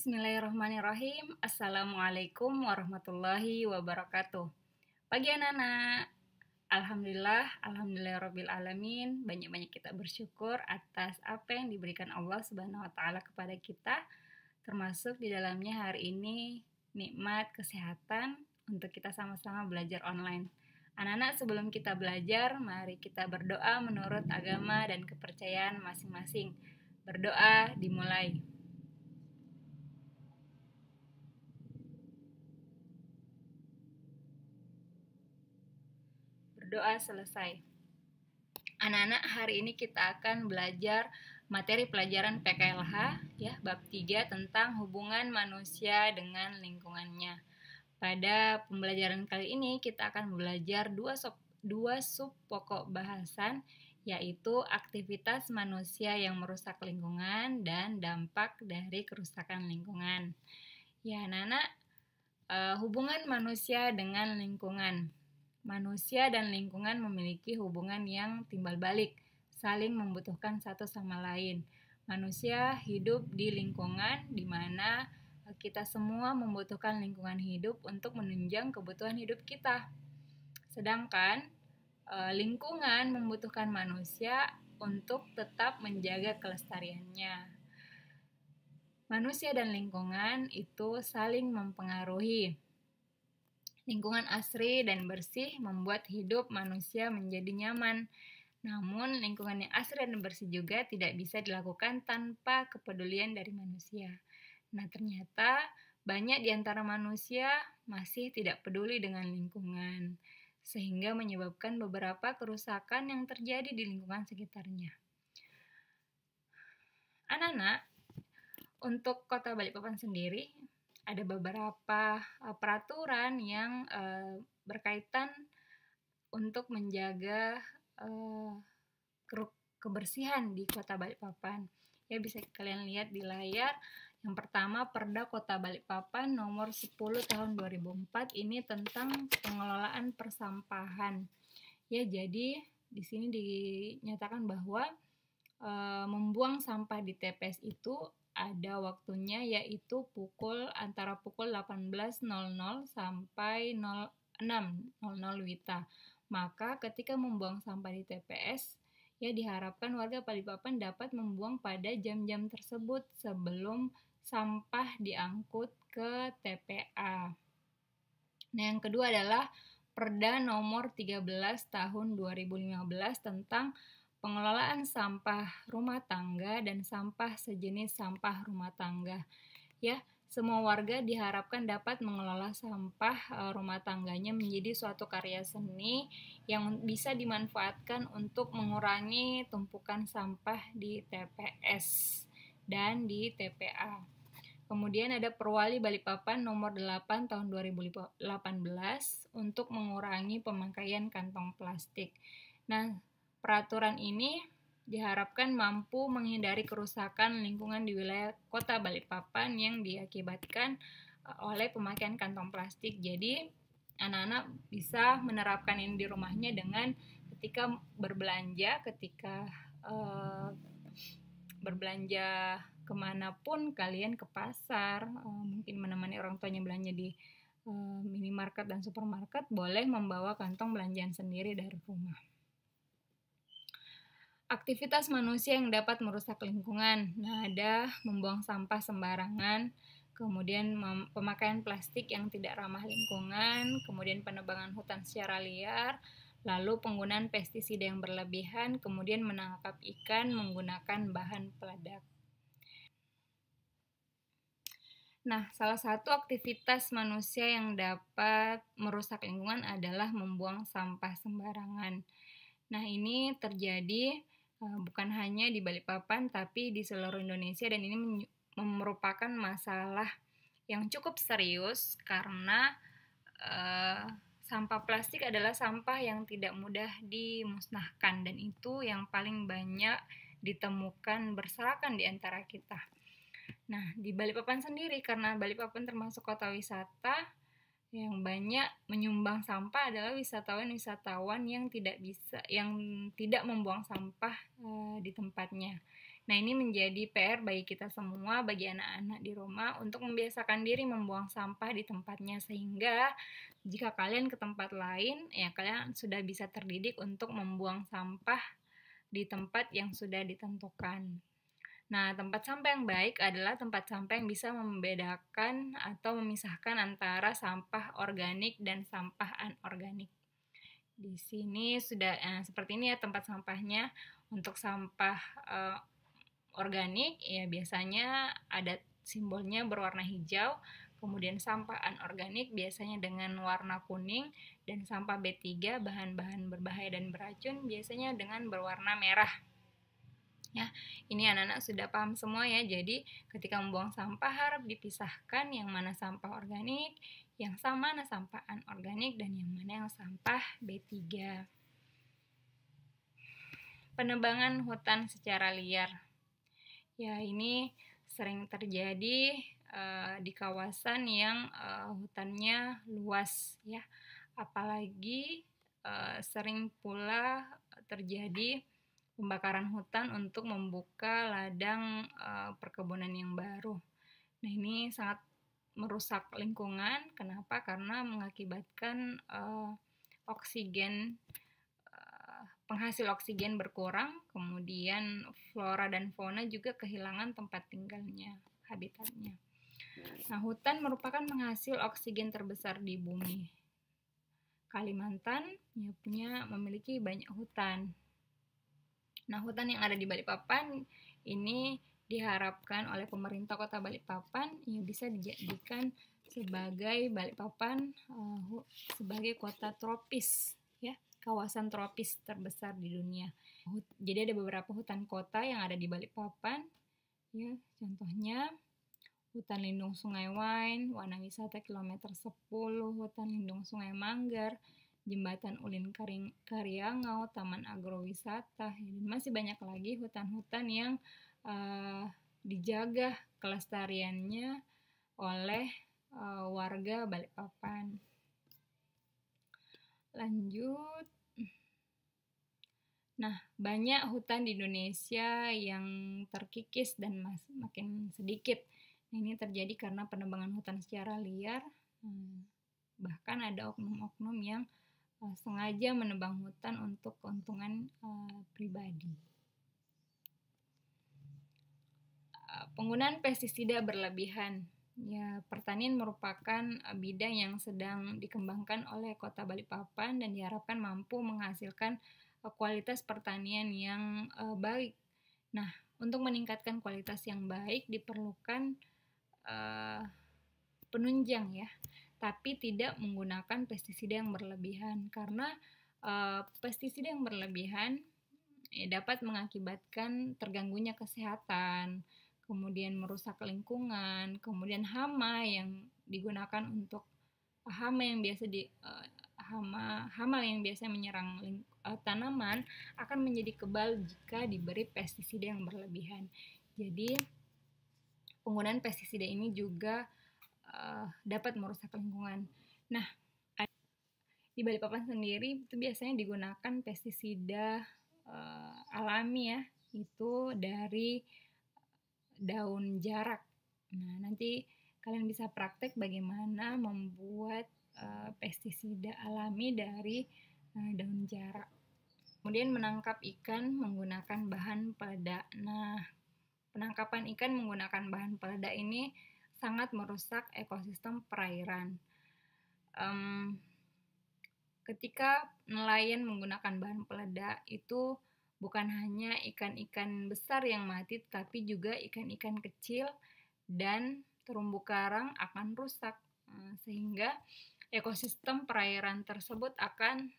Bismillahirrahmanirrahim. Assalamualaikum warahmatullahi wabarakatuh. Pagi anak-anak. Alhamdulillah alamin. Banyak-banyak kita bersyukur atas apa yang diberikan Allah Subhanahu wa taala kepada kita, termasuk di dalamnya hari ini nikmat kesehatan untuk kita sama-sama belajar online. Anak-anak, sebelum kita belajar, mari kita berdoa menurut agama dan kepercayaan masing-masing. Berdoa dimulai. Berdoa selesai. Anak-anak, hari ini kita akan belajar materi pelajaran PKLH ya, bab 3 tentang hubungan manusia dengan lingkungannya. Pada pembelajaran kali ini kita akan belajar dua sub pokok bahasan, yaitu aktivitas manusia yang merusak lingkungan dan dampak dari kerusakan lingkungan. Ya anak-anak, hubungan manusia dengan lingkungan. Manusia dan lingkungan memiliki hubungan yang timbal balik, saling membutuhkan satu sama lain. Manusia hidup di lingkungan di mana kita semua membutuhkan lingkungan hidup untuk menunjang kebutuhan hidup kita. Sedangkan lingkungan membutuhkan manusia untuk tetap menjaga kelestariannya. Manusia dan lingkungan itu saling mempengaruhi. Lingkungan asri dan bersih membuat hidup manusia menjadi nyaman. Namun, lingkungan yang asri dan bersih juga tidak bisa dilakukan tanpa kepedulian dari manusia. Nah, ternyata banyak di antara manusia masih tidak peduli dengan lingkungan, sehingga menyebabkan beberapa kerusakan yang terjadi di lingkungan sekitarnya. Anak-anak, untuk Kota Balikpapan sendiri, ada beberapa peraturan yang berkaitan untuk menjaga kebersihan di Kota Balikpapan. Ya, bisa kalian lihat di layar. Yang pertama, Perda Kota Balikpapan nomor 10 tahun 2004 ini tentang pengelolaan persampahan. Ya, jadi di sini dinyatakan bahwa membuang sampah di TPS itu ada waktunya, yaitu antara pukul 18.00 sampai 06.00 WITA. Maka ketika membuang sampah di TPS, ya diharapkan warga Balikpapan dapat membuang pada jam-jam tersebut sebelum sampah diangkut ke TPA. Nah, yang kedua adalah Perda nomor 13 tahun 2015 tentang pengelolaan sampah rumah tangga dan sampah sejenis sampah rumah tangga. Ya, semua warga diharapkan dapat mengelola sampah rumah tangganya menjadi suatu karya seni yang bisa dimanfaatkan untuk mengurangi tumpukan sampah di TPS dan di TPA. Kemudian ada Perwali Balikpapan nomor 8 tahun 2018 untuk mengurangi pemakaian kantong plastik. Nah, peraturan ini diharapkan mampu menghindari kerusakan lingkungan di wilayah Kota Balikpapan yang diakibatkan oleh pemakaian kantong plastik. Jadi, anak-anak bisa menerapkan ini di rumahnya dengan ketika berbelanja, berbelanja kemanapun kalian, ke pasar, mungkin menemani orang tuanya belanja di minimarket dan supermarket, boleh membawa kantong belanjaan sendiri dari rumah. Aktivitas manusia yang dapat merusak lingkungan. Nah, ada membuang sampah sembarangan, kemudian pemakaian plastik yang tidak ramah lingkungan, kemudian penebangan hutan secara liar, lalu penggunaan pestisida yang berlebihan, kemudian menangkap ikan menggunakan bahan peledak. Nah, salah satu aktivitas manusia yang dapat merusak lingkungan adalah membuang sampah sembarangan. Nah, ini terjadi bukan hanya di Balikpapan tapi di seluruh Indonesia, dan ini merupakan masalah yang cukup serius karena sampah plastik adalah sampah yang tidak mudah dimusnahkan, dan itu yang paling banyak ditemukan berserakan di antara kita. Nah, di Balikpapan sendiri, karena Balikpapan termasuk kota wisata, yang banyak menyumbang sampah adalah wisatawan yang tidak membuang sampah di tempatnya. Nah, ini menjadi PR bagi kita semua, bagi anak-anak di rumah untuk membiasakan diri membuang sampah di tempatnya, sehingga jika kalian ke tempat lain, ya kalian sudah bisa terdidik untuk membuang sampah di tempat yang sudah ditentukan. Nah, tempat sampah yang baik adalah tempat sampah yang bisa membedakan atau memisahkan antara sampah organik dan sampah anorganik. Di sini sudah seperti ini ya tempat sampahnya. Untuk sampah organik ya biasanya ada simbolnya berwarna hijau, kemudian sampah anorganik biasanya dengan warna kuning, dan sampah B3 bahan-bahan berbahaya dan beracun biasanya dengan berwarna merah. Ya, ini anak-anak sudah paham semua ya. Jadi ketika membuang sampah harap dipisahkan yang mana sampah organik, yang mana sampah anorganik, dan yang mana yang sampah B3. Penebangan hutan secara liar. Ya, ini sering terjadi di kawasan yang hutannya luas ya. Apalagi sering pula terjadi pembakaran hutan untuk membuka ladang perkebunan yang baru. Nah, ini sangat merusak lingkungan. Kenapa? Karena mengakibatkan penghasil oksigen berkurang, kemudian flora dan fauna juga kehilangan tempat tinggalnya, habitatnya. Nah, hutan merupakan penghasil oksigen terbesar di bumi. Kalimantan memiliki banyak hutan. Nah, hutan yang ada di Balikpapan ini diharapkan oleh pemerintah Kota Balikpapan yang bisa dijadikan sebagai Balikpapan sebagai kota tropis ya, kawasan tropis terbesar di dunia. Jadi ada beberapa hutan kota yang ada di Balikpapan ya, contohnya Hutan Lindung Sungai Wain, Wana Wisata Kilometer 10, Hutan Lindung Sungai Manggar, Jembatan Ulin Karyangau, Taman Agrowisata, dan masih banyak lagi hutan-hutan yang dijaga kelestariannya oleh warga Balikpapan. Lanjut. Nah, banyak hutan di Indonesia yang terkikis dan makin sedikit. Ini terjadi karena penebangan hutan secara liar. Bahkan ada oknum-oknum yang sengaja menebang hutan untuk keuntungan pribadi. Penggunaan pestisida berlebihan. Ya, pertanian merupakan bidang yang sedang dikembangkan oleh Kota Balikpapan dan diharapkan mampu menghasilkan kualitas pertanian yang baik. Nah, untuk meningkatkan kualitas yang baik diperlukan penunjang ya, tapi tidak menggunakan pestisida yang berlebihan, karena pestisida yang berlebihan dapat mengakibatkan terganggunya kesehatan, kemudian merusak lingkungan, kemudian hama yang digunakan untuk hama yang biasa menyerang tanaman akan menjadi kebal jika diberi pestisida yang berlebihan. Jadi penggunaan pestisida ini juga dapat merusak lingkungan. Nah, di Balikpapan sendiri itu biasanya digunakan pestisida alami ya, itu dari daun jarak. Nah, nanti kalian bisa praktek bagaimana membuat pestisida alami dari daun jarak. Kemudian menangkap ikan menggunakan bahan peledak. Nah, penangkapan ikan menggunakan bahan peledak ini sangat merusak ekosistem perairan. Ketika nelayan menggunakan bahan peledak itu bukan hanya ikan-ikan besar yang mati, tapi juga ikan-ikan kecil dan terumbu karang akan rusak, sehingga ekosistem perairan tersebut akan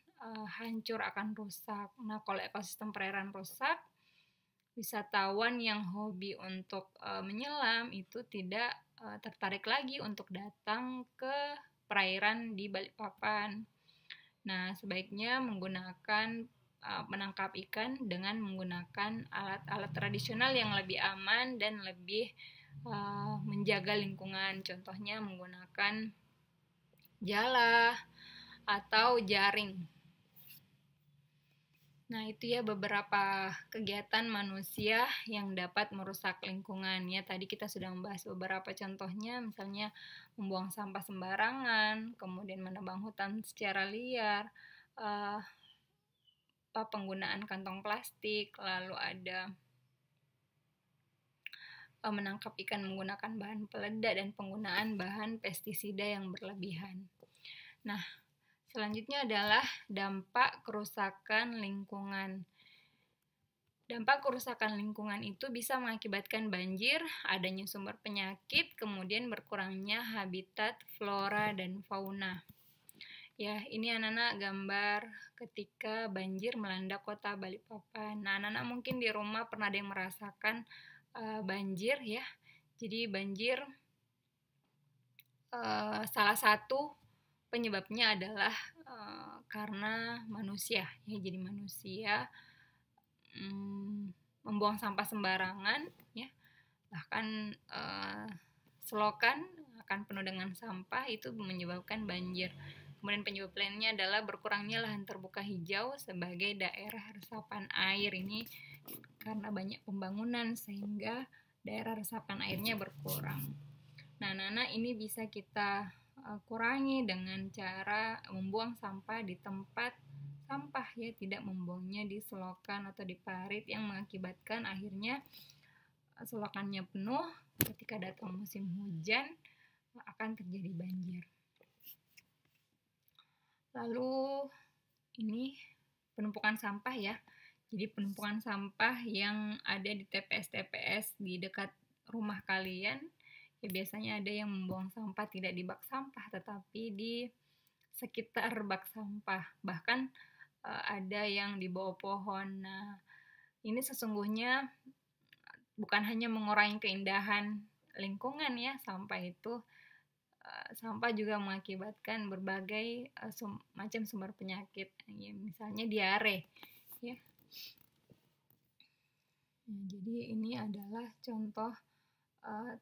hancur, akan rusak. Nah, kalau ekosistem perairan rusak, wisatawan yang hobi untuk menyelam itu tidak tertarik lagi untuk datang ke perairan di Balikpapan. Nah, sebaiknya menggunakan menangkap ikan dengan menggunakan alat-alat tradisional yang lebih aman dan lebih menjaga lingkungan. Contohnya menggunakan jala atau jaring. Nah, itu ya beberapa kegiatan manusia yang dapat merusak lingkungan ya. Tadi kita sudah membahas beberapa contohnya, misalnya membuang sampah sembarangan, kemudian menebang hutan secara liar, penggunaan kantong plastik, lalu ada menangkap ikan menggunakan bahan peledak dan penggunaan bahan pestisida yang berlebihan. Nah, selanjutnya adalah dampak kerusakan lingkungan. Dampak kerusakan lingkungan itu bisa mengakibatkan banjir, adanya sumber penyakit, kemudian berkurangnya habitat flora dan fauna. Ya, ini anak-anak gambar ketika banjir melanda kota Balikpapan. Nah, anak-anak mungkin di rumah pernah ada yang merasakan banjir ya. Jadi banjir salah satu penyebabnya adalah karena manusia ya. Jadi manusia membuang sampah sembarangan ya, bahkan selokan akan penuh dengan sampah, itu menyebabkan banjir. Kemudian penyebab lainnya adalah berkurangnya lahan terbuka hijau sebagai daerah resapan air. Ini karena banyak pembangunan sehingga daerah resapan airnya berkurang. Nah, ini bisa kita kurangi dengan cara membuang sampah di tempat sampah ya, tidak membuangnya di selokan atau di parit yang mengakibatkan akhirnya selokannya penuh. Ketika datang musim hujan akan terjadi banjir. Lalu ini penumpukan sampah ya. Jadi penumpukan sampah yang ada di TPS-TPS di dekat rumah kalian, ya biasanya ada yang membuang sampah tidak di bak sampah tetapi di sekitar bak sampah. Bahkan ada yang di bawah pohon. Nah, ini sesungguhnya bukan hanya mengurangi keindahan lingkungan ya, sampah juga mengakibatkan berbagai macam sumber penyakit, ya, misalnya diare ya. Nah, jadi ini adalah contoh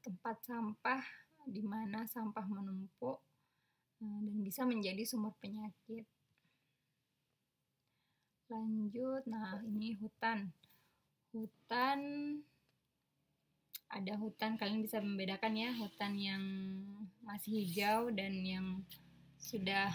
tempat sampah di mana sampah menumpuk dan bisa menjadi sumber penyakit. Lanjut, nah ini hutan. Ada hutan, kalian bisa membedakan ya, hutan yang masih hijau dan yang sudah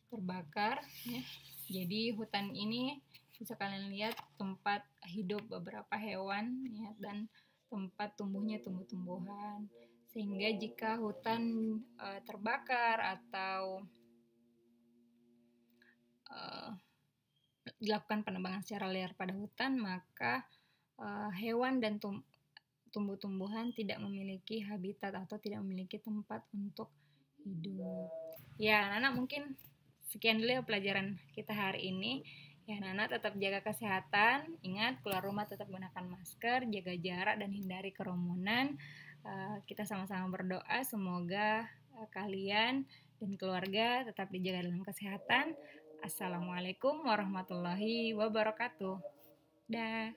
terbakar ya. Jadi hutan ini bisa kalian lihat tempat hidup beberapa hewan ya, dan tempat tumbuhnya tumbuh-tumbuhan. Sehingga jika hutan terbakar atau dilakukan penebangan secara liar pada hutan, maka hewan dan tumbuh-tumbuhan tidak memiliki habitat atau tidak memiliki tempat untuk hidup. Ya, anak-anak mungkin sekian dulu ya pelajaran kita hari ini. Ya, anak-anak tetap jaga kesehatan. Ingat, keluar rumah tetap gunakan masker, jaga jarak dan hindari kerumunan. Kita sama-sama berdoa semoga kalian dan keluarga tetap dijaga dalam kesehatan. Assalamualaikum warahmatullahi wabarakatuh. Dah.